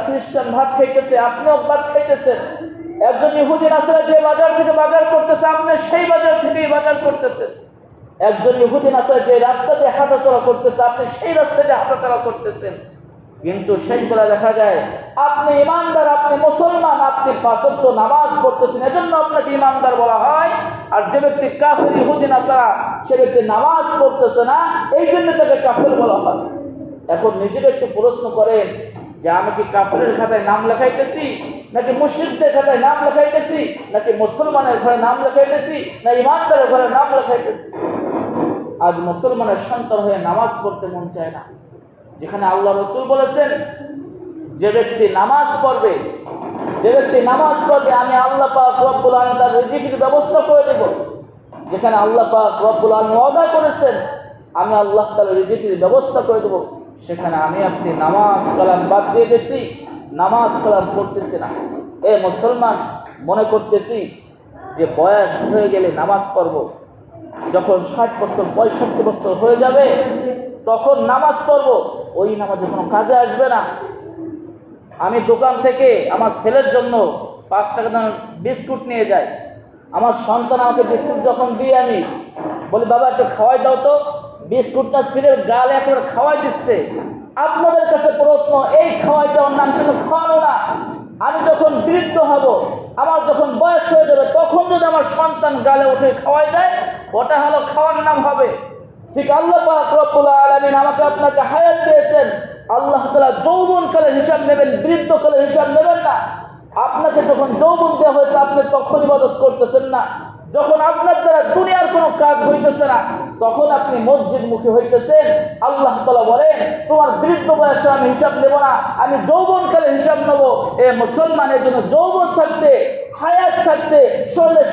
খ্রিস্টান ভাত খাইতেছে, আপনিও ভাত খাইতেছেন। একজন ইহুদি নাসারা যে বাজার থেকে বাজার করতেছে, আপনি সেই বাজার থেকেই বাজার করতেছেন। একজন ইহুদি নাসারা যে রাস্তা দিয়ে হাঁটাচলা করতেছে, আপনি সেই রাস্তা দিয়ে হাঁটাচলা করতেছেন। কিন্তু শেষবেলা দেখা যায় আপনি ইমানদার, আপনি মুসলমান, আপনি পাঁচ ওয়াক্ত নামাজ পড়তেছেন, এজন্য আপনাকে ইমানদার বলা হয়। আর যে ব্যক্তি কাফের ইহুদি নাসারা, সে ব্যক্তি নামাজ পড়তেছে না, এই জন্য তাকে কাফের বলা হয়। এখন নিজেকে একটু প্রশ্ন করেন যে আমি কি কাফেরের খাতায় নাম লেখাইতেছি, নাকি মুশরিকদের খাতায় নাম লেখাইতেছি, নাকি মুসলমানের ঘরে নাম লেখাইতেছি, না ইমানদারের ঘরে নাম লেখাইতেছি? আজ মুসলমানের সন্তান হয়ে নামাজ পড়তে মন চায় না, যেখানে আল্লাহ রাসূল বলেছেন যে ব্যক্তি নামাজ পড়বে, আমি আল্লাহ পাক রব্বুল আলামিন তার রিজিকের ব্যবস্থা করে দেব। যেখানে আল্লাহ পাক রব্বুল আলামিন ওয়াদা করেছেন আমি আল্লাহ তাআলা রিজিকের ব্যবস্থা করে দেব, সেখানে আমি আপনি নামাজ কালাম বাদ দিয়ে দিয়েছি, নামাজ কালাম পড়তেছি না। এ মুসলমান, মনে করতেছি যে বয়স হয়ে গেলে নামাজ পড়ব, যখন 60 বছর 65 বছর হয়ে যাবে তখন নামাজ পড়ব। ওই নামাজে কোনো কাজে আসবে না। আমি দোকান থেকে আমার ছেলের জন্য 5 টাকা দামের বিস্কুট নিয়ে যাই। আমার সন্তান আমাকে বিস্কুট যখন দিয়ে আমি বলি বাবা একটু খাওয়াই দাও তো, বিস্কুটটা ছেলের গালে একবার খাওয়াই দিচ্ছে। আপনাদের কাছে প্রশ্ন, এই খাওয়াই দেওয়ার নাম কিন্তু খাওয়ানো না। আমি যখন বৃদ্ধ হব, আমার যখন বয়স হয়ে যাবে, তখন যদি আমার সন্তান গালে উঠে খাওয়াই দেয়, ওটা হলো খাওয়ার নাম হবে। ঠিক আল্লাহ পাক রব্বুল আলামিন আমাকে আপনাকে হায়াত দিয়েছেন, আল্লাহ তাআলা যৌবনকালের হিসাব নেবেন, বৃদ্ধকালের হিসাব নেবেন না। আপনাকে যখন যৌবন দেওয়া হয়েছে আপনি তখন ইবাদত করতেছেন না, যখন আপনার দ্বারা দুনিয়ার কোনো কাজ হইতেছে না তখন আপনি মসজিদ মুখী হইতেছেন। আল্লাহ তাআলা বলেন তোমার বৃদ্ধ বয়সে আমি হিসাব নেব না, আমি যৌবনকালে হিসাব নেব। এ মুসলমানের জন্য যৌবন থাকতে, হায়াত থাকতে, শরীরে